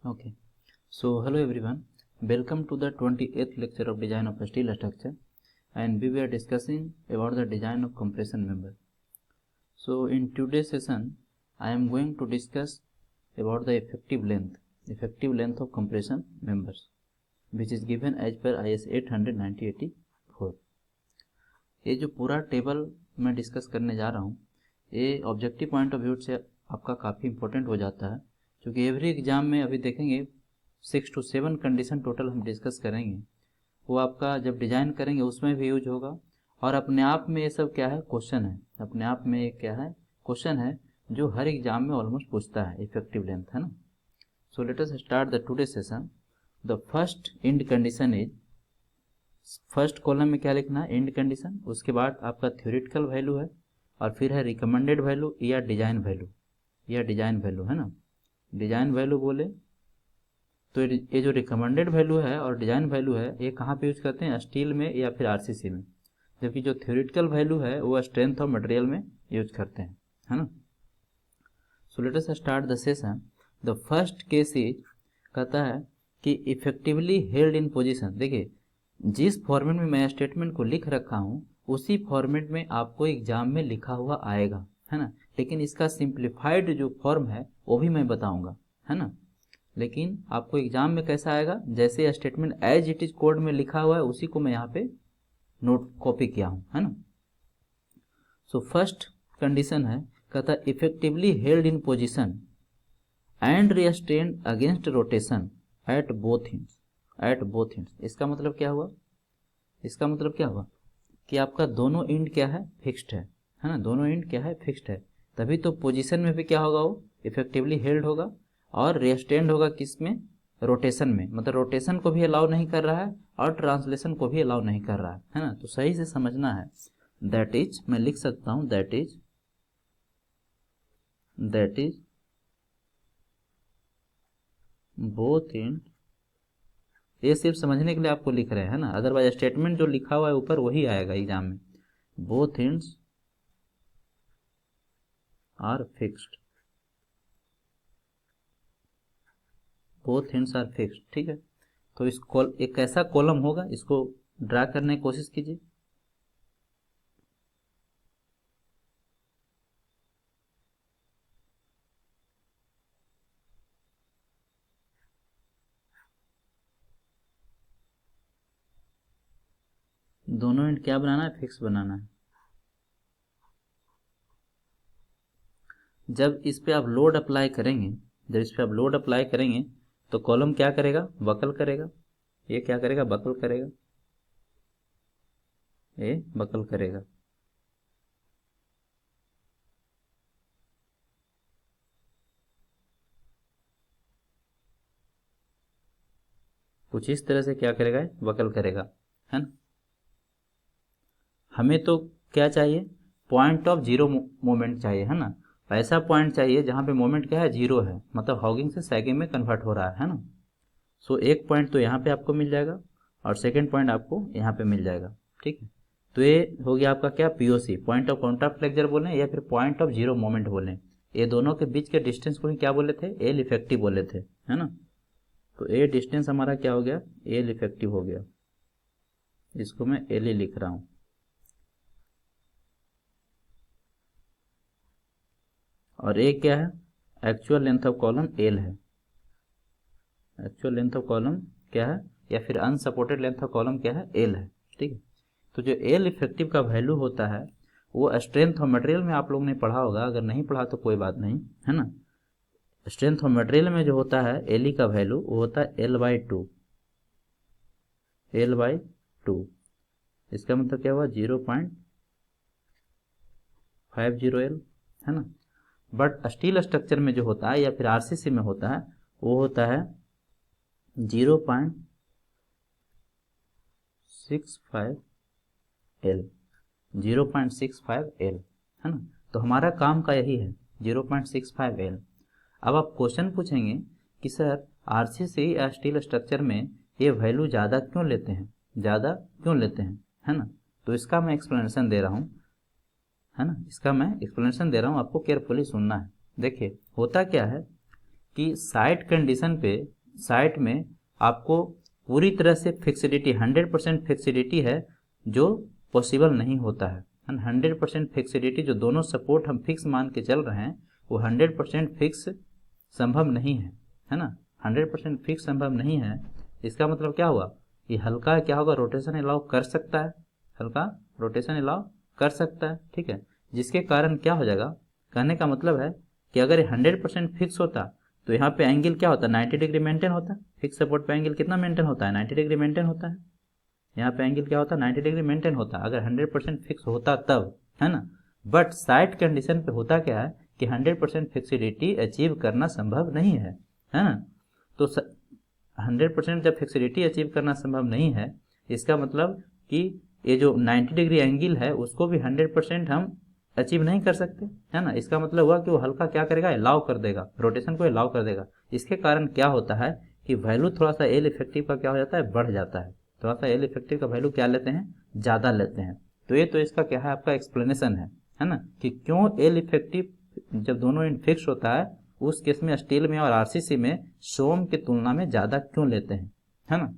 Okay. So hello everyone. Welcome to the 28th lecture of design of steel structure, and we were discussing about the design of compression member. So in today's session I am going to discuss about the effective length of compression members, which is given as per IS 800-1984. ये जो पूरा table मैं discuss करने जा रहा हूँ ये objective point of view से आपका काफ़ी इंपॉर्टेंट हो जाता है, क्योंकि एवरी एग्जाम में अभी देखेंगे 6 to 7 कंडीशन टोटल हम डिस्कस करेंगे। वो आपका जब डिज़ाइन करेंगे उसमें भी यूज होगा, और अपने आप में ये सब क्या है, क्वेश्चन है। अपने आप में ये क्या है, क्वेश्चन है जो हर एग्जाम में ऑलमोस्ट पूछता है, इफेक्टिव लेंथ, है ना। So let us start the today session. The first end condition is, first column में क्या लिखना है, इंड कंडीशन। उसके बाद आपका थ्योरेटिकल वैल्यू है, और फिर है रिकमेंडेड वैल्यू या डिजाइन वैल्यू, है ना। डिजाइन वैल्यू बोले तो ये जो रिकमेंडेड वैल्यू है और डिजाइन वैल्यू है ये कहाँ पे यूज करते हैं, स्टील में या फिर आरसीसी में, जबकि जो थ्योरेटिकल वैल्यू है वो स्ट्रेंथ ऑफ मटेरियल में यूज करते हैं, है ना। So let us start the session. The first case is, कहता है कि इफेक्टिवली हेल्ड इन पोजीशन। देखिए जिस फॉर्मेट में मैं स्टेटमेंट को लिख रखा हूँ उसी फॉर्मेट में आपको एग्जाम में लिखा हुआ आएगा, है ना। लेकिन इसका सिंप्लीफाइड जो फॉर्म है वो भी मैं बताऊंगा, है ना। लेकिन आपको एग्जाम में कैसा आएगा, जैसे statement as it is code में लिखा हुआ है उसी को मैं यहाँ पे नोट कॉपी किया हूँ, है ना। सो फर्स्ट कंडीशन है, कहता है effectively held in position and restrained against rotation eight both ends. इसका मतलब क्या हुआ, कि आपका दोनों एंड क्या है, फिक्स्ड है ना। दोनों एंड क्या है, फिक्स्ड है। तभी तो पोजीशन में भी क्या होगा, वो इफेक्टिवली हेल्ड होगा, और रिस्ट्रेन्ड होगा किस में, रोटेशन में। मतलब रोटेशन को भी अलाउ नहीं कर रहा है और ट्रांसलेशन को भी अलाउ नहीं कर रहा है ना। तो सही से समझना है। दैट इज, मैं लिख सकता हूं दैट इज बोथ एंड। ये सिर्फ समझने के लिए आपको लिख रहे हैं, है ना। अदरवाइज स्टेटमेंट जो लिखा हुआ है ऊपर वही आएगा एग्जाम में। बोथ एंड्स आर फिक्स्ड, ठीक है। तो इस एक ऐसा कॉलम होगा, इसको ड्रा करने की कोशिश कीजिए। दोनों एंड क्या बनाना है, फिक्स बनाना है। जब इस पे आप लोड अप्लाई करेंगे, तो कॉलम क्या करेगा, बकल करेगा। ये क्या करेगा, बकल करेगा, ये बकल करेगा। कुछ इस तरह से क्या करेगा, बकल करेगा, है ना। हमें तो क्या चाहिए, पॉइंट ऑफ जीरो मोमेंट चाहिए, है ना। ऐसा पॉइंट चाहिए जहां पे मोमेंट क्या है, जीरो है, मतलब हॉगिंग से सैगिंग में कन्वर्ट हो रहा है ना। सो एक पॉइंट तो यहाँ पे आपको मिल जाएगा और सेकेंड पॉइंट आपको यहाँ पे मिल जाएगा, ठीक है। तो ये हो गया आपका क्या, POC, point of contact flexure बोलें या फिर पॉइंट ऑफ जीरो मोमेंट बोलें। ये दोनों के बीच के डिस्टेंस को ही क्या बोले थे, एल इफेक्टिव बोले थे, है ना। तो ये डिस्टेंस हमारा क्या हो गया, एल इफेक्टिव हो गया। इसको मैं एल ही लिख रहा हूँ। और ये क्या है, actual length of column L है। एक्चुअल लेंथ ऑफ कॉलम क्या है, या फिर अनसपोर्टेड लेंथ ऑफ कॉलम क्या है, एल है, ठीक है। तो जो एल इफेक्टिव का वैल्यू होता है वो स्ट्रेंथ ऑफ मटेरियल में आप लोग ने पढ़ा होगा, अगर नहीं पढ़ा तो कोई बात नहीं, है ना। स्ट्रेंथ ऑफ मटेरियल में जो होता है एल ई का वैल्यू वो होता है L/2। इसका मतलब क्या हुआ, 0.50L, है ना। बट स्टील स्ट्रक्चर में जो होता है या फिर आरसीसी में होता है वो होता है 0.65L, 0.65L, है ना। तो हमारा काम का यही है, 0.65L। अब आप क्वेश्चन पूछेंगे कि सर आरसीसी या स्टील स्ट्रक्चर में ये वैल्यू ज़्यादा क्यों लेते हैं, है ना। तो इसका मैं एक्सप्लेनेशन दे रहा हूँ, आपको केयरफुली सुनना है। देखिए होता क्या है कि साइट कंडीशन पे साइट में आपको पूरी तरह से फिक्सिडिटी 100% फिक्सिडिटी है जो पॉसिबल नहीं होता है। 100% फिक्सिडिटी जो दोनों सपोर्ट हम फिक्स मान के चल रहे हैं वो 100% फिक्स संभव नहीं है ना। 100% फिक्स संभव नहीं है। इसका मतलब क्या हुआ कि हल्का क्या होगा, रोटेशन अलाउ कर सकता है, हल्का रोटेशन अलाउ कर सकता है, ठीक है। जिसके कारण क्या हो जाएगा, कहने का मतलब है कि अगर 100% फिक्स होता तो यहाँ पे एंगल क्या होता, 90 डिग्री मेंटेन होता। फिक्स सपोर्ट पे एंगल कितना मेंटेन होता है, 90 डिग्री मेंटेन होता है। यहाँ पे एंगल क्या होता है, 90 डिग्री मेंटेन होता अगर 100% फिक्स होता तब, है ना। बट साइट कंडीशन पे होता क्या है कि 100% फिक्सिडिटी अचीव करना संभव नहीं है ना। तो 100% जब फिक्सिडिटी अचीव करना संभव नहीं है, इसका मतलब कि ये जो 90 डिग्री एंगल है उसको भी 100% हम अचीव नहीं कर सकते, है ना। इसका मतलब हुआ कि वो हल्का क्या करेगा, अलाउ कर देगा, रोटेशन को अलाउ कर देगा। इसके कारण क्या होता है कि वैल्यू थोड़ा सा एल इफेक्टिव का क्या हो जाता है, बढ़ जाता है। थोड़ा सा एल इफेक्टिव का वैल्यू क्या लेते हैं, ज़्यादा लेते हैं। तो ये तो इसका क्या है, आपका एक्सप्लेनेशन है ना, कि क्यों एल इफेक्टिव जब दोनों एंड फिक्स होता है उस केस में स्टील में और आरसीसी में सोम की तुलना में ज़्यादा क्यों लेते हैं, है ना।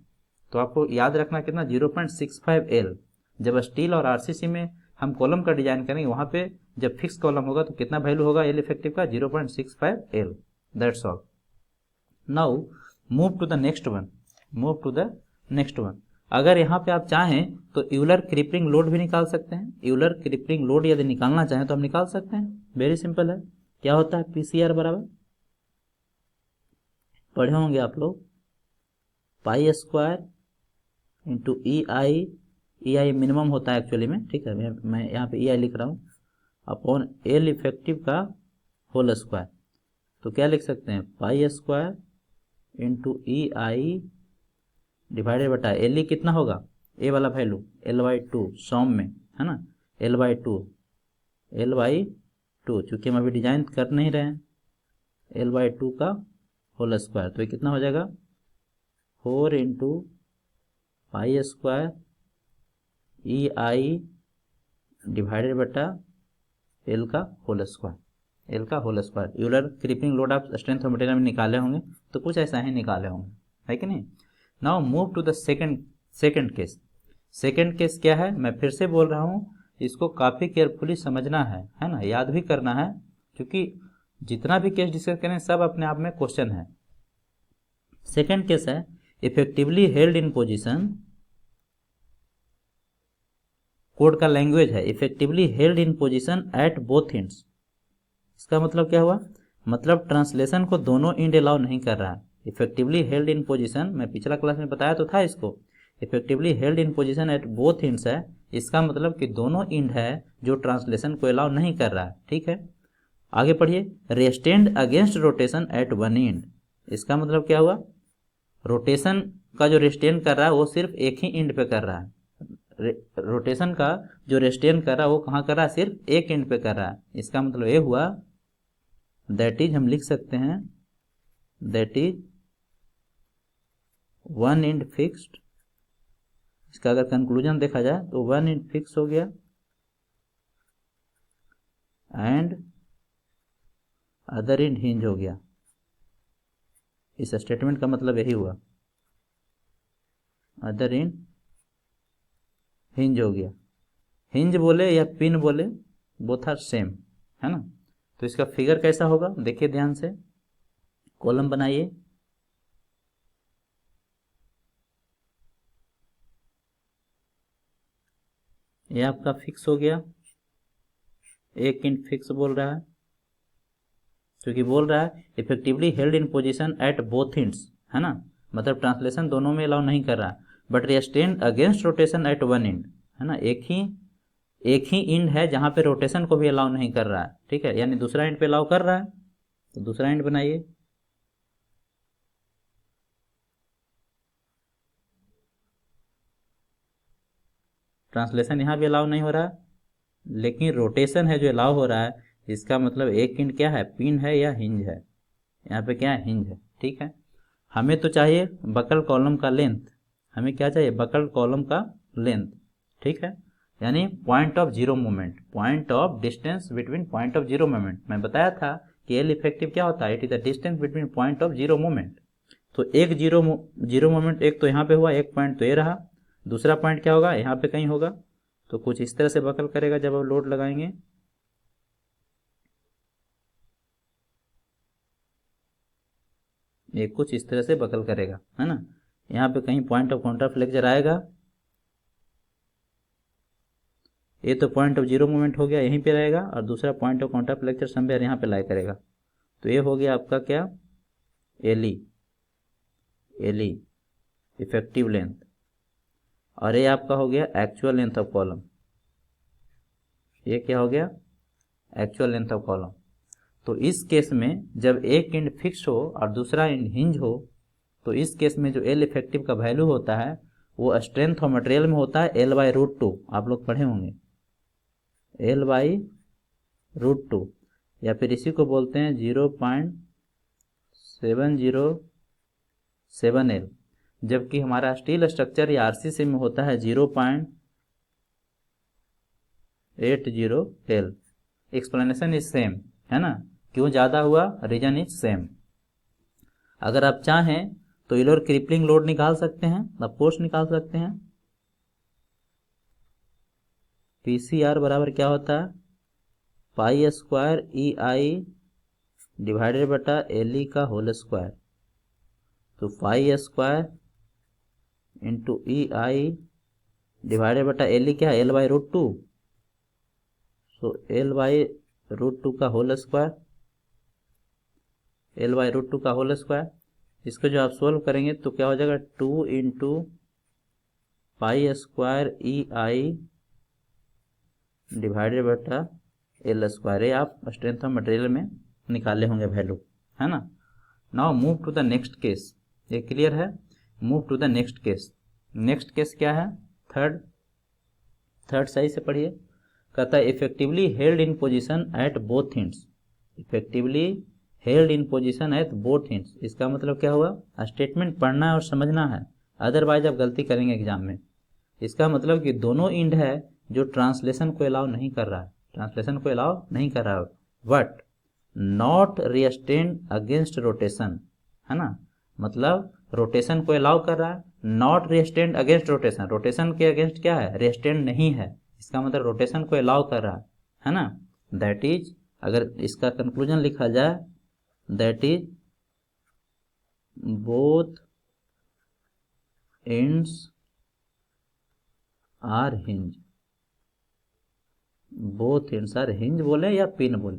तो आपको याद रखना कितना, 0.65 एल। जब स्टील और आरसीसी में हम कॉलम का डिजाइन करेंगे वहाँ पे जब फिक्स कॉलम होगा तो कितना वैल्यू होगा एल इफेक्टिव का, 0.65 L. That's all. Now move to the next one. अगर यहाँ पे आप चाहें तो यूलर क्रिपिंग लोड भी निकाल सकते हैं। यूलर क्रिपिंग लोड यदि निकालना चाहें तो हम निकाल सकते हैं। वेरी सिंपल है। क्या होता है, पीसीआर बराबर, पढ़े होंगे आप लोग, pi square into E I minimum होता है एक्चुअली में, ठीक है। मैं यहाँ पे ई आई लिख रहा हूँ, अपॉन एल इफेक्टिव का होल स्क्वायर। तो क्या लिख सकते हैं, pi square into E I divided बटा एल ई कितना होगा, ए वाला वैल्यू L/2 सॉम में, है ना, L/2 चूँकि हम अभी डिजाइन कर नहीं रहे हैं, L/2 का होल स्क्वायर। तो ये कितना हो जाएगा, 4 into pi square E I divided बटा एल का whole square. Euler crippling load आप स्ट्रेंथ ऑफ मटेरियल में निकाले होंगे तो कुछ ऐसा ही निकाले होंगे, है कि नहीं। Now move to the second case. Second case क्या है, मैं फिर से बोल रहा हूँ, इसको काफ़ी केयरफुली समझना है ना, याद भी करना है, क्योंकि जितना भी केस डिस्कस करें सब अपने आप में क्वेश्चन है। सेकंड केस है effectively held in position, code का लैंग्वेज है effectively held in position at both ends. इसका मतलब क्या हुआ, मतलब ट्रांसलेशन को दोनों एंड अलाउ नहीं कर रहा है। इफेक्टिवली हेल्ड इन पोजीशन, मैं पिछला क्लास में बताया तो था इसको, effectively held in position at both ends है। इसका मतलब कि दोनों एंड है जो ट्रांसलेशन को अलाउ नहीं कर रहा है, ठीक है। आगे पढ़िए, restrained against rotation at one end. इसका मतलब क्या हुआ, रोटेशन का जो रेस्टेंड कर रहा है वो सिर्फ एक ही एंड पे कर रहा है। रोटेशन का जो रेस्टेंड कर रहा है वो कहाँ कर रहा है, सिर्फ एक एंड पे कर रहा है। इसका मतलब ये हुआ, दैट इज हम लिख सकते हैं, that is one and fixed. इसका अगर कंक्लूजन देखा जाए तो वन एंड फिक्स हो गया एंड अदर एंड हिंज हो गया। इस स्टेटमेंट का मतलब यही हुआ, अदर एंड हिंज हो गया। हिंज बोले या पिन बोले, बोथ आर सेम, है ना। तो इसका फिगर कैसा होगा, देखिए ध्यान से, कॉलम बनाइए, ये आपका फिक्स हो गया, एक एंड फिक्स बोल रहा है, क्योंकि बोल रहा है effectively held in position at both ends, है ना, मतलब ट्रांसलेशन दोनों में अलाउ नहीं कर रहा, but restrained against rotation at one end, है ना, एक ही एंड है जहां पे रोटेशन को भी अलाउ नहीं कर रहा है, ठीक है, यानी दूसरा एंड पे अलाउ कर रहा है, तो दूसरा एंड बनाइए। ट्रांसलेशन यहाँ भी अलाउ नहीं हो रहा है, लेकिन रोटेशन है जो अलाउ हो रहा है। इसका मतलब एक एंड क्या है, पिन है या हिंज है, यहाँ पे क्या है, हिंज है, ठीक है। हमें तो चाहिए बकल कॉलम का लेंथ, हमें क्या चाहिए, बकल कॉलम का लेंथ, ठीक है, यानी point of zero moment, point of distance between point of zero moment. मैं बताया था कि एल इफेक्टिव क्या होता है, it is the distance between point of zero moment. तो एक जीरो मोमेंट एक तो यहाँ पे हुआ, एक पॉइंट तो ये रहा, दूसरा पॉइंट क्या होगा, यहाँ पे कहीं होगा। तो कुछ इस तरह से बकल करेगा जब आप लोड लगाएंगे। ये कुछ इस तरह से बकल करेगा, है ना। यहाँ पे कहीं पॉइंट ऑफ कॉन्ट्रा फ्लेक्चर आएगा, ये तो पॉइंट ऑफ जीरो मोमेंट हो गया, यहीं पे रहेगा, और दूसरा point of Contra flexure somewhere यहाँ पे लाई करेगा। तो ये हो गया आपका क्या, एली इफेक्टिव लेंथ, और ये आपका हो गया एक्चुअल लेंथ ऑफ कॉलम। ये क्या हो गया, एक्चुअल लेंथ ऑफ कॉलम। तो इस केस में जब एक एंड फिक्स हो और दूसरा एंड हिंज हो, तो इस केस में जो एल इफेक्टिव का वैल्यू होता है वो स्ट्रेंथ ऑफ मटेरियल में होता है L/√2। आप लोग पढ़े होंगे L/√2, या फिर इसी को बोलते हैं 0.707L, जबकि हमारा स्टील स्ट्रक्चर या आरसीसी में होता है 0.80L। एक्सप्लेनेशन इज सेम, है ना, क्यों ज़्यादा हुआ, रीजन इज सेम। अगर आप चाहें तो यूलर क्रिपलिंग लोड निकाल सकते हैं, आप फोर्स निकाल सकते हैं। PCR बराबर क्या होता है, पाई स्क्वायर EI डिवाइडेड बटा LE का होल स्क्वायर। तो pi square into EI divided बटा LE क्या है, L/√2। सो L/√2 का होल स्क्वायर, L/√2 का होल स्क्वायर। इसको जो आप सोल्व करेंगे तो क्या हो जाएगा, 2 into pi square EI divided बटा L स्क्वायर। ये आप स्ट्रेंथ ऑफ मटेरियल में निकाले होंगे वैल्यू, है ना। Now move to the next case. ये क्लियर है, move to the next case. Next case क्या है, थर्ड सही से पढ़िए। कहता है effectively held in position at both ends. Effectively held in position at both ends, इसका मतलब क्या हुआ, स्टेटमेंट पढ़ना है और समझना है, अदरवाइज आप गलती करेंगे एग्जाम में। इसका मतलब कि दोनों एंड है जो ट्रांसलेशन को अलाउ नहीं कर रहा है, ट्रांसलेशन को अलाउ नहीं कर रहा है, but not restrain against rotation, है ना। मतलब रोटेशन को अलाउ कर रहा है, not restrain against rotation, rotation के अगेंस्ट क्या है, रिस्ट्रेन नहीं है, इसका मतलब रोटेशन को अलाउ कर रहा है ना। दैट इज, अगर इसका कंक्लूजन लिखा जाए, that is both ends are hinge. Both ends are hinge बोले या पिन बोले,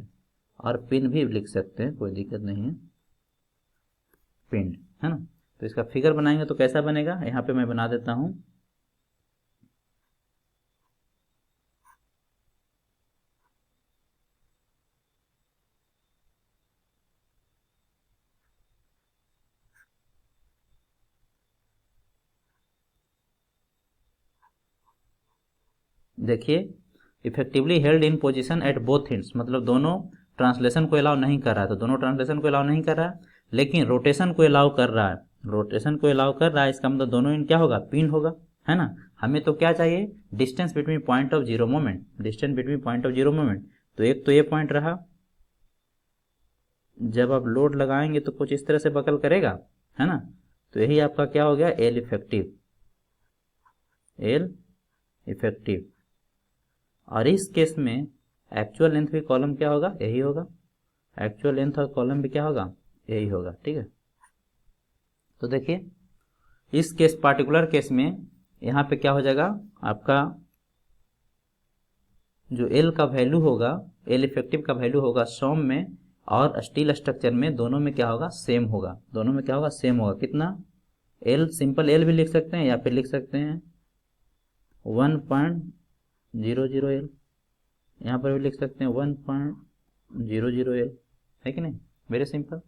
और पिन भी लिख सकते हैं, कोई दिक्कत नहीं है, पिन, है ना। तो इसका फिगर बनाएंगे तो कैसा बनेगा, यहाँ पे मैं बना देता हूँ। देखिए, effectively held in position at both ends, मतलब दोनों ट्रांसलेशन को अलाउ नहीं कर रहा है, तो दोनों ट्रांसलेशन को अलाउ नहीं कर रहा है, लेकिन रोटेशन को अलाउ कर रहा है, रोटेशन को अलाउ कर रहा है, इसका मतलब दोनों एंड क्या होगा, पिन होगा, है ना। हमें तो क्या चाहिए, distance between point of zero moment, distance between point of zero moment. तो एक तो ये पॉइंट रहा, जब आप लोड लगाएंगे तो कुछ इस तरह से बकल करेगा, है ना। तो यही आपका क्या हो गया, एल इफेक्टिव। और इस केस में एक्चुअल लेंथ भी कॉलम क्या होगा, यही होगा, एक्चुअल लेंथ और कॉलम भी क्या होगा, यही होगा, ठीक है। तो देखिए इस केस, पार्टिकुलर केस में यहाँ पे क्या हो जाएगा, आपका जो एल का वैल्यू होगा, एल इफेक्टिव का वैल्यू होगा सॉम में और स्टील स्ट्रक्चर में, दोनों में क्या होगा, सेम होगा, दोनों में क्या होगा, सेम होगा। कितना, एल, सिंपल एल भी लिख सकते हैं या फिर लिख सकते हैं 1.00L, यहाँ पर भी लिख सकते हैं 1.00L, है कि नहीं, वेरी सिंपल।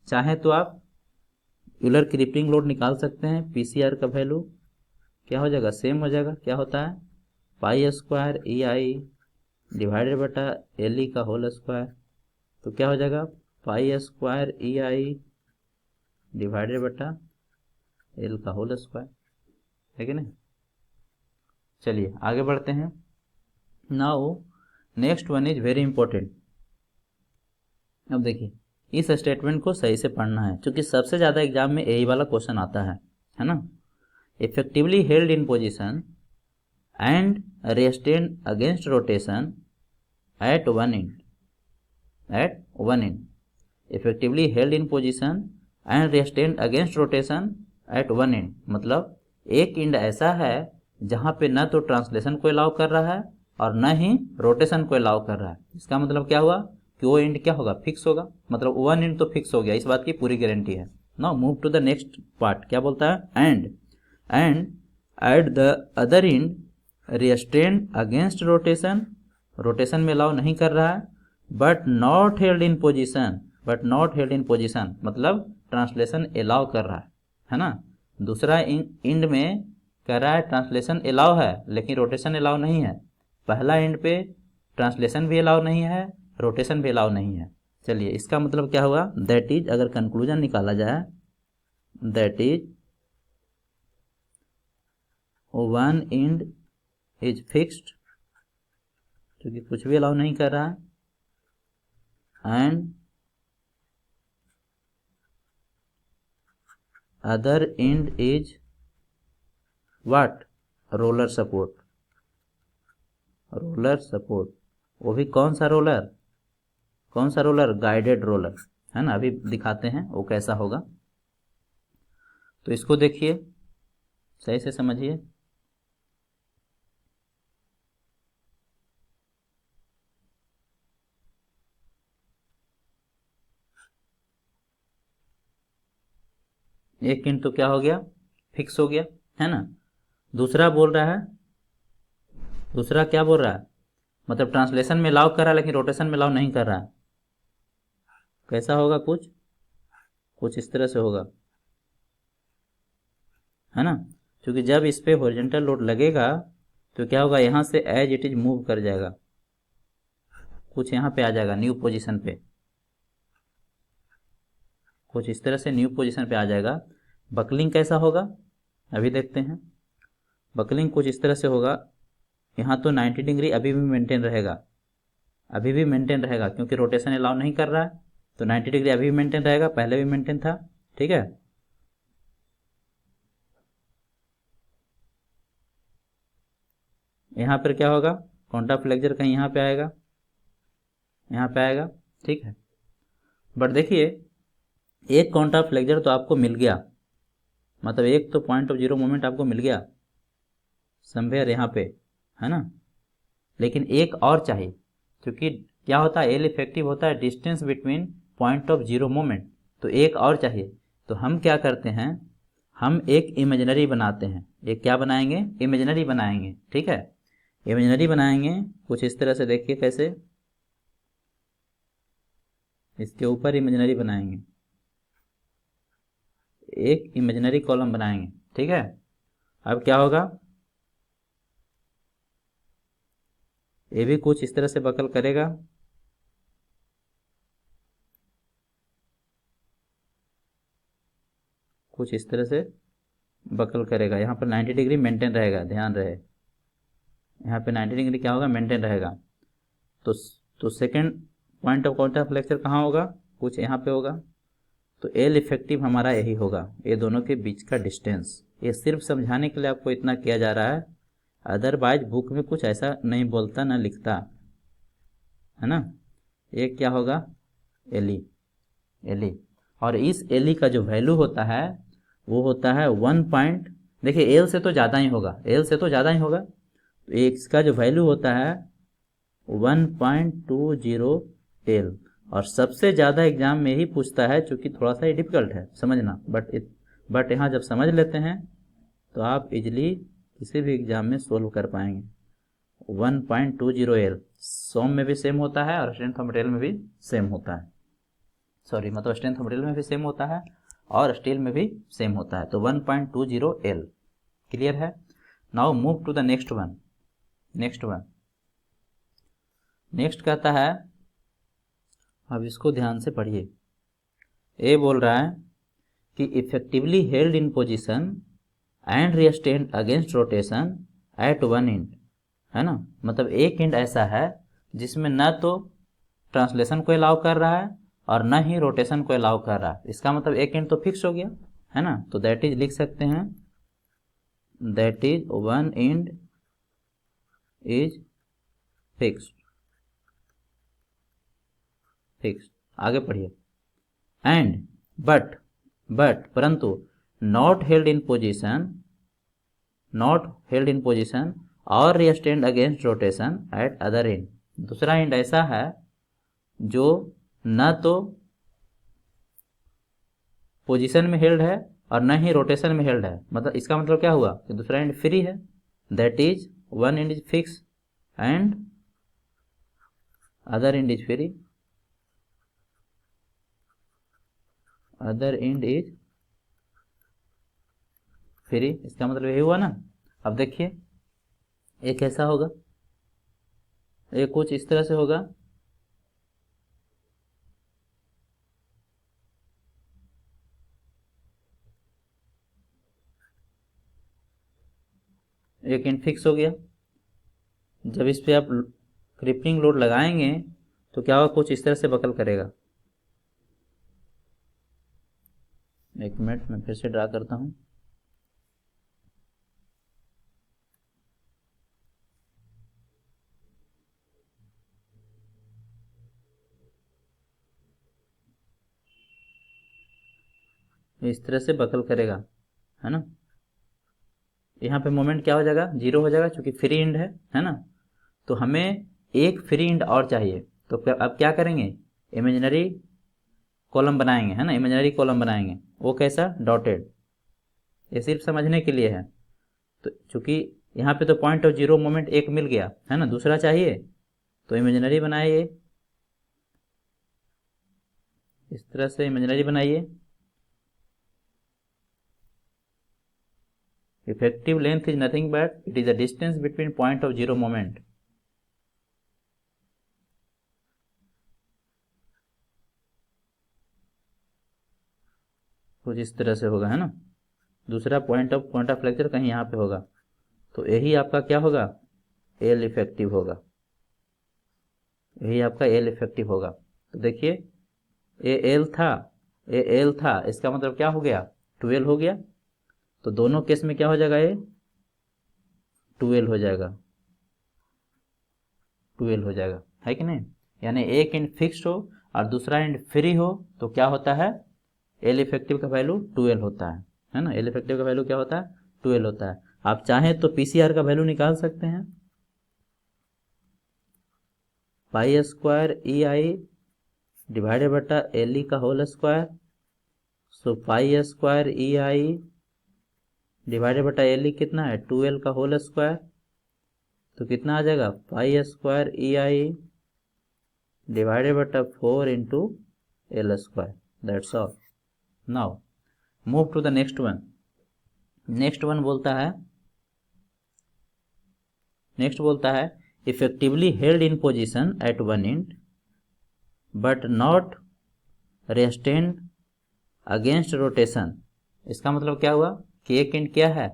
चाहे तो आप यूलर क्रिपिंग लोड निकाल सकते हैं, PCR का वैल्यू क्या हो जाएगा, सेम हो जाएगा, क्या होता है, पाई स्क्वायर EI डिवाइडेड बटा LE का होल स्क्वायर। तो क्या हो जाएगा, पाई स्क्वायर EI डिवाइडेड बटा L का होल स्क्वायर, है कि नहीं। चलिए आगे बढ़ते हैं। Now next one is very important, अब देखिए इस स्टेटमेंट को सही से पढ़ना है, क्योंकि सबसे ज़्यादा एग्जाम में यही वाला क्वेश्चन आता है ना। Effectively held in position and restrained against rotation at one end effectively held in position and restrained against rotation at one end, मतलब एक एंड ऐसा है जहां पे न तो ट्रांसलेशन को अलाउ कर रहा है और न ही रोटेशन को अलाउ कर रहा है। इसका मतलब क्या हुआ कि वो एंड क्या होगा, फिक्स होगा, मतलब वन एंड तो फिक्स हो गया, इस बात की पूरी गारंटी है। Now move to the next part, क्या बोलता है, and at the other end restrain against rotation, rotation में अलाउ नहीं कर रहा है, but not held in position, मतलब ट्रांसलेशन अलाउ कर रहा है ना। दूसरा एंड में कह रहा है ट्रांसलेशन अलाउ है लेकिन रोटेशन अलाउ नहीं है, पहला एंड पे ट्रांसलेशन भी अलाउ नहीं है, रोटेशन भी अलाउ नहीं है। चलिए इसका मतलब क्या हुआ, दैट इज, अगर कंक्लूजन निकाला जाए, that is one end is fixed, क्योंकि कुछ भी अलाउ नहीं कर रहा है, and other and is what, roller support, वो भी कौन सा रोलर, गाइडेड रोलर है ना। अभी दिखाते हैं वो कैसा होगा, तो इसको देखिए सही से समझिए। एक एंड तो क्या हो गया, फिक्स हो गया है ना। दूसरा बोल रहा है, दूसरा क्या बोल रहा है, मतलब ट्रांसलेशन में अलाउ कर रहा है लेकिन रोटेशन में अलाउ नहीं कर रहा है। कैसा होगा, कुछ इस तरह से होगा है ना, क्योंकि जब इस पे हॉरिजॉन्टल लोड लगेगा तो क्या होगा, यहाँ से एज इट इज मूव कर जाएगा, कुछ यहाँ पे आ जाएगा न्यू पोजीशन पे, कुछ इस तरह से न्यू पोजीशन पे आ जाएगा। बकलिंग कैसा होगा अभी देखते हैं। बकलिंग कुछ इस तरह से होगा, यहाँ तो 90 डिग्री अभी भी मेंटेन रहेगा, क्योंकि रोटेशन अलाउ नहीं कर रहा है, तो 90 डिग्री अभी भी मेंटेन रहेगा, पहले भी मेंटेन था, ठीक है। यहाँ पर क्या होगा, कॉन्टा फ्लेक्चर कहीं यहाँ पे आएगा, ठीक है। बट देखिए एक कॉन्टा फ्लेक्चर तो आपको मिल गया, मतलब एक तो पॉइंट ऑफ जीरो मोमेंट आपको मिल गया समवेयर यहाँ पे, है ना। लेकिन एक और चाहिए, क्योंकि क्या होता है, एल इफेक्टिव होता है distance between point of zero moment, तो एक और चाहिए। तो हम क्या करते हैं, हम एक इमेजिनरी बनाते हैं, एक क्या बनाएंगे, इमेजिनरी बनाएंगे, ठीक है। इमेजिनरी बनाएंगे कुछ इस तरह से, देखिए कैसे, इसके ऊपर इमेजिनरी बनाएंगे, एक इमेजिनरी कॉलम बनाएंगे, ठीक है। अब क्या होगा, ये भी कुछ इस तरह से बकल करेगा, कुछ इस तरह से बकल करेगा। यहाँ पर 90 डिग्री मेंटेन रहेगा, ध्यान रहे, यहाँ पे 90 डिग्री क्या होगा, मेंटेन रहेगा। तो second point of contact flexure कहाँ होगा, कुछ यहाँ पे होगा। तो एल इफेक्टिव हमारा यही होगा, ये दोनों के बीच का डिस्टेंस। ये सिर्फ समझाने के लिए आपको इतना किया जा रहा है, अदरवाइज बुक में कुछ ऐसा नहीं बोलता ना लिखता, है ना। ये क्या होगा, एली, और इस एली का जो वैल्यू होता है वो होता है 1 पॉइंट, देखिए एल से तो ज़्यादा ही होगा, तो इसका जो वैल्यू होता है 1.20 एल। और सबसे ज़्यादा एग्जाम में ही पूछता है, चूँकि थोड़ा सा ये डिफिकल्ट है समझना, बट यहाँ जब समझ लेते हैं तो आप इजली किसी भी एग्जाम में सोल्व कर पाएंगे। 1.20 एल सोम में भी सेम होता है और स्ट्रेंथ ऑफ मटेरियल में भी सेम होता है, मतलब स्ट्रेंथ ऑफ मटेरियल में भी सेम होता है और स्टील में भी सेम होता है। तो 1.20 एल, क्लियर है। Now move to the next one. Next कहता है, अब इसको ध्यान से पढ़िए। ए बोल रहा है कि effectively held in position and restrained against rotation at one end, है ना, मतलब एक एंड ऐसा है जिसमें न तो ट्रांसलेशन को अलाउ कर रहा है और न ही रोटेशन को अलाउ कर रहा है। इसका मतलब एक एंड तो फिक्स हो गया है ना, तो दैट इज लिख सकते हैं, that is one end is fixed. आगे पढ़िए। एंड बट परंतु नॉट हेल्ड इन पोजीशन और restrained against rotation at other end. दूसरा एंड ऐसा है जो न तो पोजीशन में हेल्ड है और न ही रोटेशन में हेल्ड है। मतलब इसका मतलब क्या हुआ कि दूसरा एंड फ्री है, that is one end is fix and other and is free. Other and is free, इसका मतलब यही हुआ ना। अब देखिए ये कैसा होगा, ये कुछ इस तरह से होगा। एक एंड फिक्स हो गया, जब इस पे आप क्रिपिंग लोड लगाएंगे तो क्या होगा, कुछ इस तरह से बकल करेगा। एक मिनट मैं फिर से ड्रा करता हूं। इस तरह से बकल करेगा है ना। यहाँ पे मोमेंट क्या हो जाएगा, जीरो हो जाएगा, क्योंकि फ्री एंड है ना। तो हमें एक फ्री एंड और चाहिए, तो अब क्या करेंगे, इमेजिनरी कॉलम बनाएंगे है ना, इमेजिनरी कॉलम बनाएंगे। वो कैसा, डॉटेड। ये सिर्फ समझने के लिए है। तो चूंकि यहाँ पे तो पॉइंट ऑफ जीरो मोमेंट एक मिल गया है ना, दूसरा चाहिए, तो इमेजिनरी बनाइए, इस तरह से इमेजिनरी बनाइए। Effective length is nothing but it is the distance between point of zero moment. कुछ इस तरह से होगा है ना। दूसरा पॉइंट ऑफ फ्रैक्चर कहीं यहाँ पे होगा, तो यही आपका क्या होगा, एल इफेक्टिव होगा। यही आपका एल इफेक्टिव होगा। तो देखिए ए एल था, इसका मतलब क्या हो गया, 12 हो गया। तो दोनों केस में क्या हो जाएगा, ये 12 हो जाएगा, 12 हो जाएगा, है कि नहीं। यानी एक एंड फिक्स्ड हो और दूसरा एंड फ्री हो तो क्या होता है, एल इफेक्टिव का वैल्यू 12 होता है ना। एल इफेक्टिव का वैल्यू क्या होता है, 12 होता है। आप चाहें तो पीसीआर का वैल्यू निकाल सकते हैं, पाई स्क्वायर ई आई डिवाइडेड बटा एल ई का whole square. So pi square E I divided बटा एल ई कितना है, 2l का होल स्क्वायर। तो कितना आ जाएगा, पाई स्क्वायर ई आई डिवाइडेड बटा 4 into L square, that's all. Now move to the next one. Next बोलता है effectively held in position at one end but not restrained against rotation. इसका मतलब क्या हुआ कि एक एंड क्या है,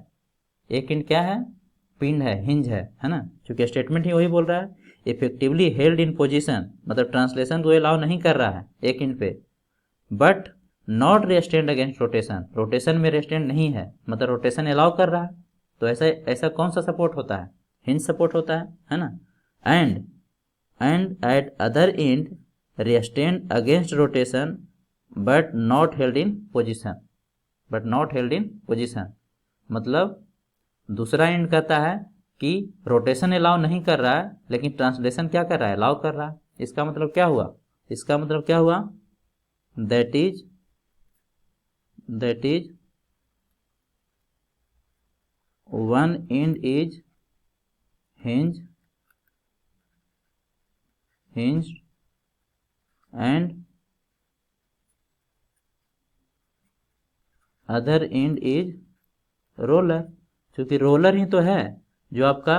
पिन है, हिंज है ना। क्योंकि स्टेटमेंट ही वही बोल रहा है, इफेक्टिवली हेल्ड इन पोजीशन, मतलब ट्रांसलेशन तो अलाउ नहीं कर रहा है एक एंड पे, but not restrained against rotation, rotation में रेस्टेंड नहीं है, मतलब रोटेशन अलाउ कर रहा है। तो ऐसा कौन सा सपोर्ट होता है, हिंज सपोर्ट होता है ना। And at other end restrained against rotation but not held in position, मतलब दूसरा एंड कहता है कि रोटेशन अलाउ नहीं कर रहा है, लेकिन ट्रांसलेशन क्या कर रहा है, अलाउ कर रहा है। इसका मतलब क्या हुआ, that is one end is hinge and other and is roller. क्योंकि रोलर ही तो है जो आपका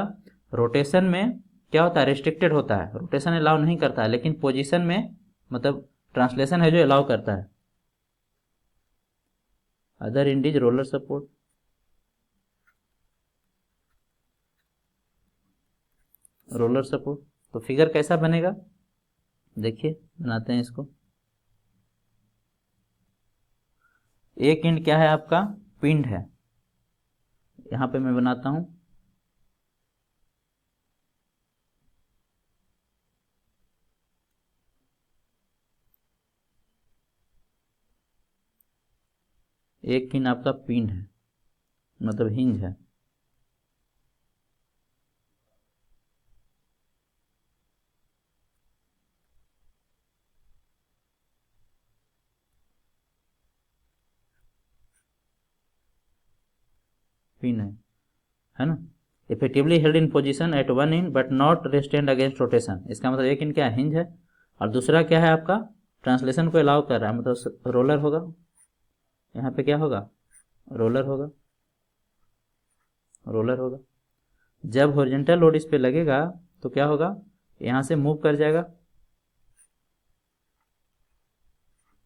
रोटेशन में क्या होता है, रिस्ट्रिक्टेड होता है, रोटेशन अलाउ नहीं करता है, लेकिन पोजीशन में मतलब ट्रांसलेशन है जो अलाउ करता है। Other and is roller support. तो फिगर कैसा बनेगा, देखिए बनाते हैं इसको। एक एंड क्या है आपका, पिंड है। यहाँ पे मैं बनाता हूँ, एक एंड आपका पिंड है, मतलब हिंज है। पिन है ना। Effectively held in position at one end but not restrained against rotation. इसका मतलब एक इन क्या है, हिंज है, और दूसरा क्या है आपका, ट्रांसलेशन को अलाउ कर रहा है, मतलब रोलर होगा। यहाँ पे क्या होगा, रोलर होगा, रोलर होगा। जब हॉरिजॉन्टल लोड इस पे लगेगा तो क्या होगा, यहाँ से मूव कर जाएगा,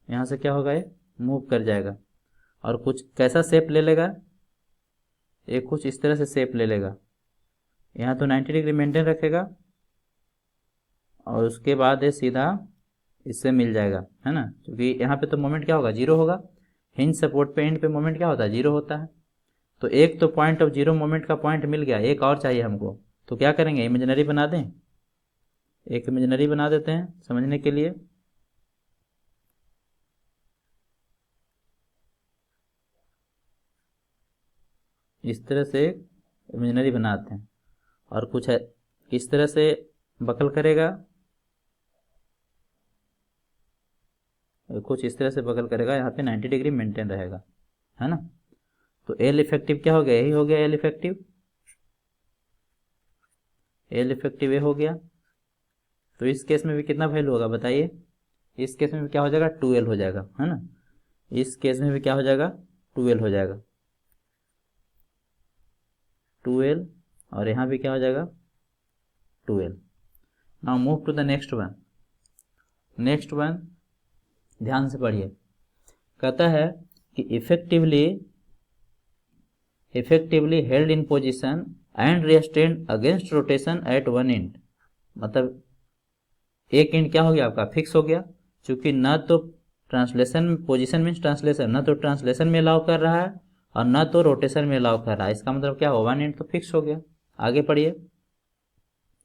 यहाँ से क्या होगा, ये मूव कर जाएगा, और कुछ कैसा शेप ले लेगा, ये कुछ इस तरह से शेप ले लेगा। यहाँ तो 90 डिग्री मेंटेन रखेगा, और उसके बाद ये सीधा इससे मिल जाएगा, है ना, क्योंकि यहाँ पे तो मोमेंट क्या होगा, जीरो होगा। हिंज सपोर्ट पे एंड पे मोमेंट क्या होता है, जीरो होता है। तो एक तो पॉइंट ऑफ जीरो मोमेंट का पॉइंट मिल गया, एक और चाहिए हमको, तो क्या करेंगे, इमेजिनरी बना दें, एक इमेजिनरी बना देते हैं समझने के लिए। इस तरह से इमेजिनरी बनाते हैं, और कुछ है इस तरह से बकल करेगा, कुछ इस तरह से बकल करेगा, यहाँ पे 90 डिग्री मेंटेन रहेगा, है ना। तो एल इफेक्टिव क्या हो गया, यही हो गया एल इफेक्टिव, एल इफेक्टिव ये हो गया। तो इस केस में भी कितना वैल्यू होगा बताइए, इस केस में भी क्या हो जाएगा, 2L हो जाएगा, है ना। इस केस में भी क्या हो जाएगा, 2L हो जाएगा, 2L, और यहाँ भी क्या हो जाएगा, 2L। Now move to the next one. Next one ध्यान से पढ़िए, कहता है कि effectively held in position and restrained against rotation at one end. मतलब एक एंड क्या हो गया आपका, फिक्स हो गया, क्योंकि ना तो ट्रांसलेशन, पोजीशन मीन्स ट्रांसलेशन, ना तो ट्रांसलेशन में अलाउ कर रहा है और ना तो रोटेशन में अलाउ कर रहा है। इसका मतलब क्या हो, वन एंड तो फिक्स हो गया। आगे पढ़िए,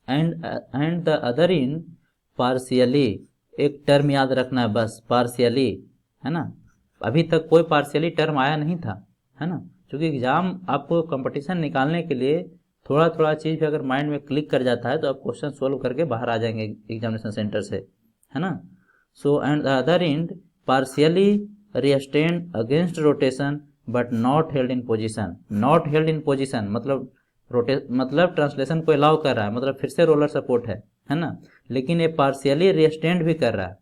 and the other in partially, एक टर्म याद रखना है बस, पार्शियली, है ना। अभी तक कोई पार्शियली टर्म आया नहीं था, है ना, क्योंकि एग्जाम आपको कंपटीशन निकालने के लिए थोड़ा थोड़ा चीज़ भी अगर माइंड में क्लिक कर जाता है तो आप क्वेश्चन सोल्व करके बाहर आ जाएंगे एग्जामिनेशन सेंटर से, है ना। So end the other end partially restrained against rotation but not held in position. Not held in position मतलब मतलब ट्रांसलेशन को अलाउ कर रहा है, मतलब फिर से रोलर सपोर्ट है ना, लेकिन ये पार्शियली रेस्टेंड भी कर रहा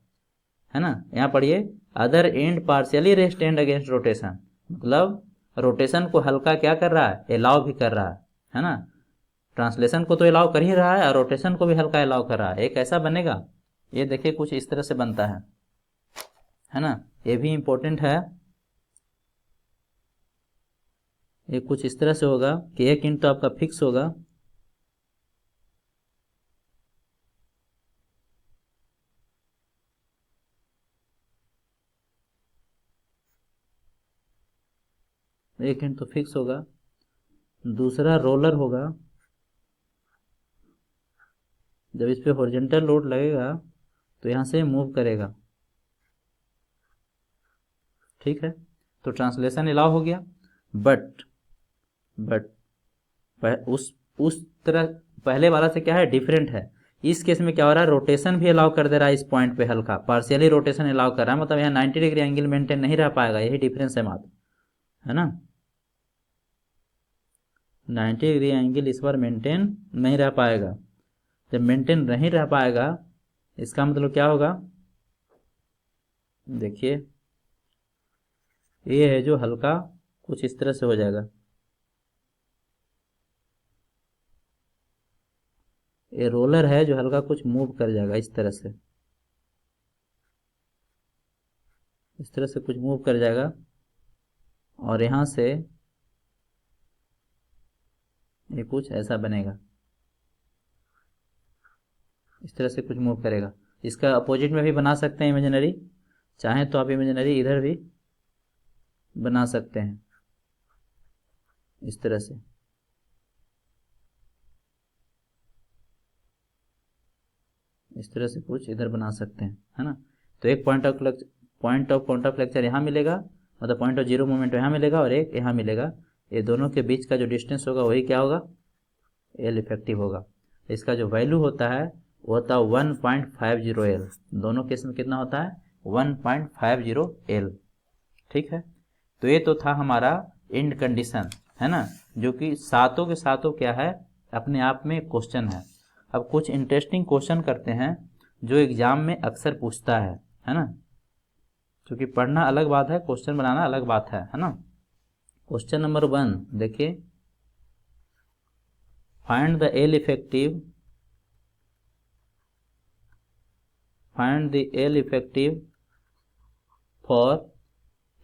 है ना। यहाँ पढ़िए, other end partially restrained against rotation, मतलब रोटेशन को हल्का क्या कर रहा है, अलाउ भी कर रहा है ना। ट्रांसलेशन को तो अलाउ कर ही रहा है और रोटेशन को भी हल्का अलाउ कर रहा है। एक ऐसा बनेगा, ये देखिए कुछ इस तरह से बनता है ना, ये भी इंपॉर्टेंट है। ये कुछ इस तरह से होगा कि एक इंच तो आपका फिक्स होगा, एक इंच तो फिक्स होगा, दूसरा रोलर होगा। जब इस पे हॉरिजॉन्टल लोड लगेगा तो यहाँ से मूव करेगा, ठीक है। तो ट्रांसलेशन अलाउ हो गया, बट उस तरह पहले वाला से क्या है, डिफरेंट है। इस केस में क्या हो रहा है, रोटेशन भी अलाउ कर दे रहा है, इस पॉइंट पे हल्का पार्शियली रोटेशन अलाउ कर रहा है, मतलब यहाँ 90 डिग्री एंगल मेंटेन नहीं रह पाएगा, यही डिफरेंस है मात्र, है ना। 90 डिग्री एंगल इस बार मेंटेन नहीं रह पाएगा। जब मेंटेन नहीं रह पाएगा इसका मतलब क्या होगा, देखिए ये है जो हल्का कुछ इस तरह से हो जाएगा, ये रोलर है जो हल्का कुछ मूव कर जाएगा इस तरह से, इस तरह से कुछ मूव कर जाएगा, और यहाँ से ये कुछ ऐसा बनेगा, इस तरह से कुछ मूव करेगा। इसका अपोजिट में भी बना सकते हैं इमेजिनरी, चाहें तो आप इमेजिनरी इधर भी बना सकते हैं इस तरह से। इस तरह से कुछ इधर बना सकते हैं, है ना। तो एक पॉइंट ऑफ फ्रैक्चर यहाँ मिलेगा, मतलब पॉइंट ऑफ जीरो मोमेंट यहाँ मिलेगा और एक यहाँ मिलेगा। ये दोनों के बीच का जो डिस्टेंस होगा वही क्या होगा, एल इफेक्टिव होगा। इसका जो वैल्यू होता है वो होता है 1.50 एल। दोनों केस में कितना होता है, 1.50 एल। ठीक है, तो ये तो था हमारा एंड कंडीशन, है ना, जो कि सातों के सातों क्या है, अपने आप में क्वेश्चन है। अब कुछ इंटरेस्टिंग क्वेश्चन करते हैं जो एग्जाम में अक्सर पूछता है ना। क्योंकि पढ़ना अलग बात है, क्वेश्चन बनाना अलग बात है ना। क्वेश्चन नंबर 1 देखिए, find the L effective for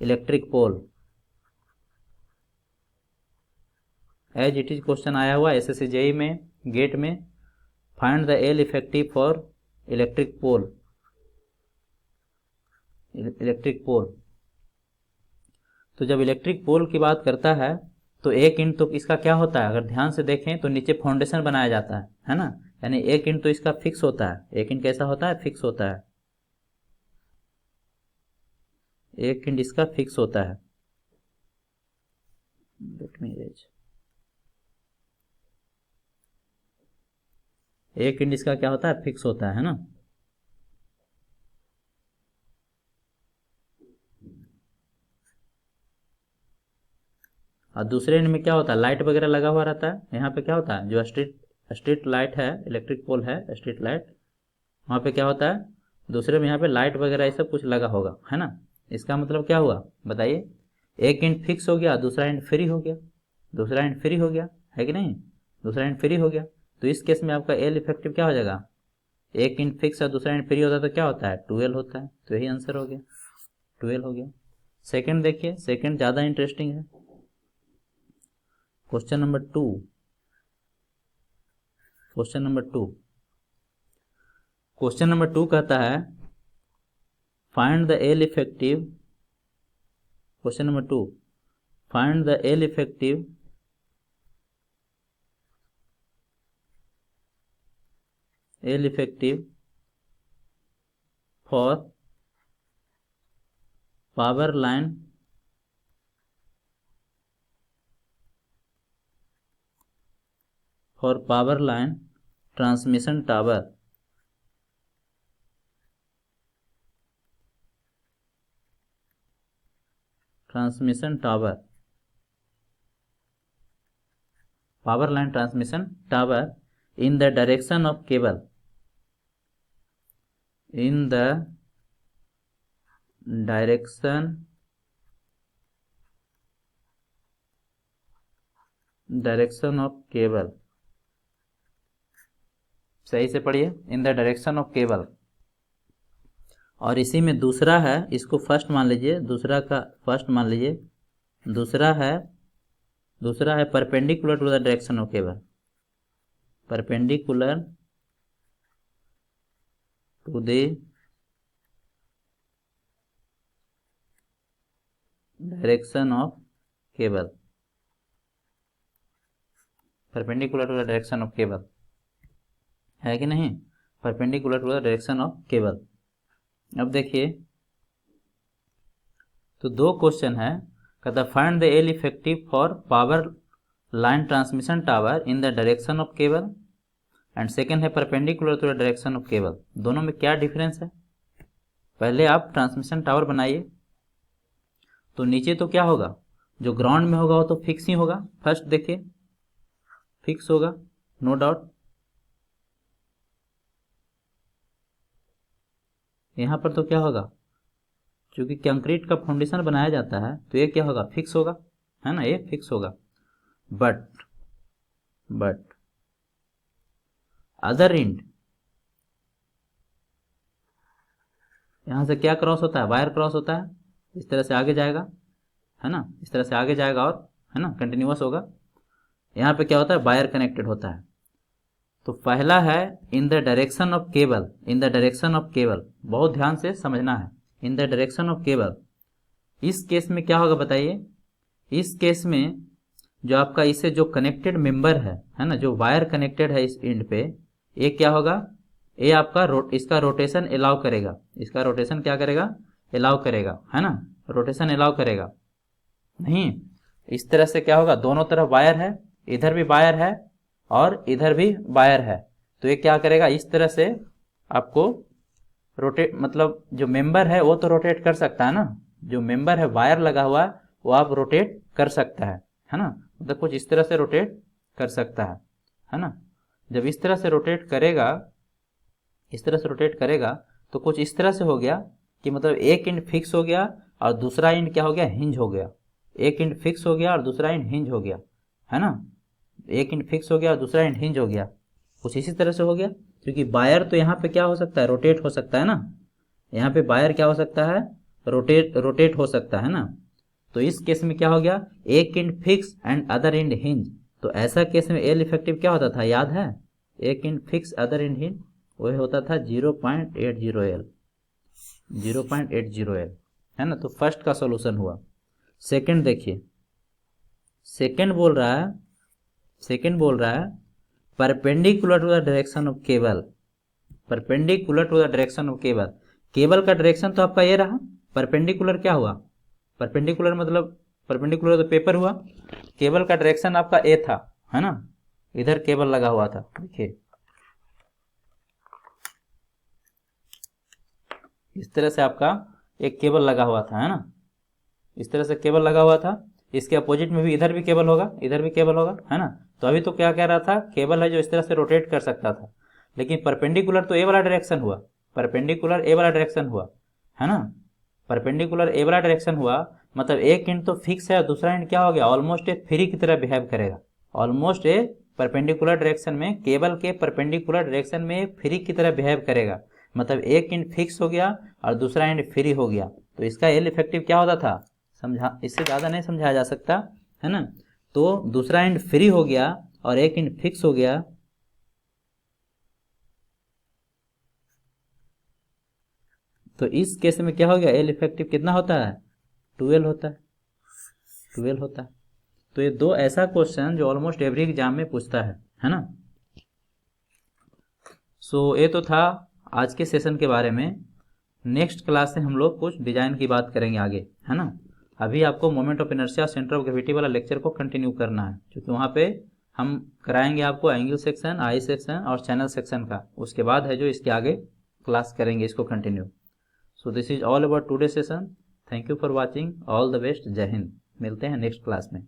electric pole. As it is question आया हुआ एसएससी जेईई में, गेट में। Find the L effective for electric pole. तो जब इलेक्ट्रिक पोल की बात करता है तो एक इंट तो इसका क्या होता है, अगर ध्यान से देखें तो नीचे फाउंडेशन बनाया जाता है ना। यानी एक इंट तो इसका फिक्स होता है। एक इंट कैसा होता है, फिक्स होता है। एक इंट इसका फिक्स होता है। Let me erase. एक इंट इसका क्या होता है, फिक्स होता है ना। और दूसरे एंड में क्या होता है, लाइट वगैरह लगा हुआ रहता है। यहाँ पे क्या होता है, जो स्ट्रीट लाइट है, इलेक्ट्रिक पोल है, स्ट्रीट लाइट, वहाँ पे क्या होता है, दूसरे में यहाँ पे लाइट वगैरह ये सब कुछ लगा होगा, है ना। इसका मतलब क्या हुआ बताइए, एक इंट फिक्स हो गया, दूसरा इंट फ्री हो गया। दूसरा इंट फ्री हो गया है कि नहीं, दूसरा इंट फ्री हो गया। तो इस केस में आपका एल इफेक्टिव क्या हो जाएगा, एक इंट फिक्स है, दूसरा इंट फ्री होता है तो क्या होता है, 2L होता है। तो यही आंसर हो गया, 2L हो गया। सेकंड देखिए, सेकंड ज़्यादा इंटरेस्टिंग है। क्वेश्चन नंबर 2, क्वेश्चन नंबर 2 कहता है find the L effective. Question number 2, find the L effective for power line transmission tower. Power line transmission tower in the direction of cable, in the direction of cable। सही से पढ़िए, इन the direction of cable. और इसी में दूसरा है, इसको first मान लीजिए, दूसरा का फर्स्ट मान लीजिए। दूसरा है perpendicular to the direction of cable, perpendicular to the direction of cable, perpendicular to the direction of cable, है कि नहीं, perpendicular to the direction of cable. अब देखिए, तो दो क्वेश्चन है, कहता find the L effective for power line transmission tower in the direction of cable, and second है perpendicular to the direction of cable. दोनों में क्या डिफरेंस है, पहले आप ट्रांसमिशन टावर बनाइए। तो नीचे तो क्या होगा, जो ग्राउंड में होगा वो तो फिक्स ही होगा। फर्स्ट देखिए, फिक्स होगा, नो डाउट। यहाँ पर तो क्या होगा, क्योंकि कंक्रीट का फाउंडेशन बनाया जाता है तो ये क्या होगा, फिक्स होगा, है ना, ये फिक्स होगा। बट अदर एंड, यहाँ से क्या क्रॉस होता है, वायर क्रॉस होता है, इस तरह से आगे जाएगा, है ना, इस तरह से आगे जाएगा और, है ना, कंटिन्यूअस होगा। यहाँ पे क्या होता है, वायर कनेक्टेड होता है। तो पहला है इन the direction of cable, in the direction of cable, बहुत ध्यान से समझना है। इन द डायरेक्शन ऑफ केबल, इस केस में क्या होगा बताइए, इस केस में जो आपका इससे जो कनेक्टेड मेंबर है ना, जो वायर कनेक्टेड है इस एंड पे, ये क्या होगा, ये आपका इसका रोटेशन अलाउ करेगा, इसका रोटेशन क्या करेगा, अलाउ करेगा, है ना, रोटेशन अलाउ करेगा। नहीं, इस तरह से क्या होगा, दोनों तरफ वायर है, इधर भी वायर है और इधर भी वायर है, तो ये क्या करेगा, इस तरह से आपको रोटेट, मतलब जो मेंबर है वो तो रोटेट कर सकता है ना, जो मेंबर है वायर लगा हुआ है वो आप रोटेट कर सकता है ना, मतलब कुछ इस तरह से रोटेट कर सकता है ना। जब इस तरह से रोटेट करेगा, इस तरह से रोटेट करेगा तो कुछ इस तरह से हो गया कि मतलब एक एंड फिक्स हो गया और दूसरा एंड क्या हो गया, हिंज हो गया। एक एंड फिक्स हो गया और दूसरा एंड हिंज हो गया, है ना, एक एंड फिक्स हो गया और दूसरा एंड हिंज हो गया, कुछ इसी तरह से हो गया। क्योंकि वायर तो यहाँ पे क्या हो सकता है, रोटेट हो सकता है ना, यहाँ पे वायर क्या हो सकता है, रोटेट हो सकता है ना। तो इस केस में क्या हो गया, एक and fix and other and hinge. तो ऐसा केस में एल इफेक्टिव क्या होता था, याद है, एक and fix other and hinge, वह होता था 0.80L, 0.80L, है ना। तो फर्स्ट का सॉल्यूशन हुआ। सेकंड देखिए, सेकंड बोल रहा है perpendicular to the direction of cable, perpendicular to the direction of cable. Cable का डायरेक्शन तो आपका ये रहा, परपेंडिकुलर क्या हुआ, परपेंडिकुलर मतलब परपेंडिकुलर तो पेपर हुआ, केबल का डायरेक्शन आपका ए था, है ना, इधर केबल लगा हुआ था, देखिए इस तरह से आपका एक केबल लगा हुआ था, है ना, इस तरह से केबल लगा हुआ था। इसके अपोजिट में भी इधर भी केबल होगा, इधर भी केबल होगा, है ना। तो अभी तो क्या कह रहा था, केबल है जो इस तरह से रोटेट कर सकता था, लेकिन परपेंडिकुलर तो ए वाला डायरेक्शन हुआ, परपेंडिकुलर ए वाला डायरेक्शन हुआ, है ना, परपेंडिकुलर ए वाला डायरेक्शन हुआ, मतलब एक एंड तो फिक्स है और दूसरा एंड क्या हो गया, ऑलमोस्ट एक फ्री की तरह बिहेव करेगा। ऑलमोस्ट ए परपेंडिकुलर डायरेक्शन में, केबल के परपेंडिकुलर डायरेक्शन में फ्री की तरह बिहेव करेगा, मतलब एक एंड फिक्स हो गया और दूसरा एंड फ्री हो गया। तो इसका एल इफेक्टिव क्या होता था, समझा, इससे ज़्यादा नहीं समझाया जा सकता, है ना। तो दूसरा एंड फ्री हो गया और एक एंड फिक्स हो गया, तो इस केस में क्या हो गया, एल इफेक्टिव कितना होता है, 12 होता है, 12 होता है। तो ये दो ऐसा क्वेश्चन जो ऑलमोस्ट एवरी एग्जाम में पूछता है ना। सो ये तो था आज के सेशन के बारे में। नेक्स्ट क्लास से हम लोग कुछ डिजाइन की बात करेंगे आगे, है ना। अभी आपको moment of inertia, centre of gravity वाला लेक्चर को कंटिन्यू करना है, क्योंकि वहाँ पे हम कराएंगे आपको एंगल सेक्शन, आई सेक्शन और चैनल सेक्शन का, उसके बाद है जो इसके आगे क्लास करेंगे इसको continue. So this is all about today session. Thank you for watching, all the best, जय हिंद। मिलते हैं नेक्स्ट क्लास में।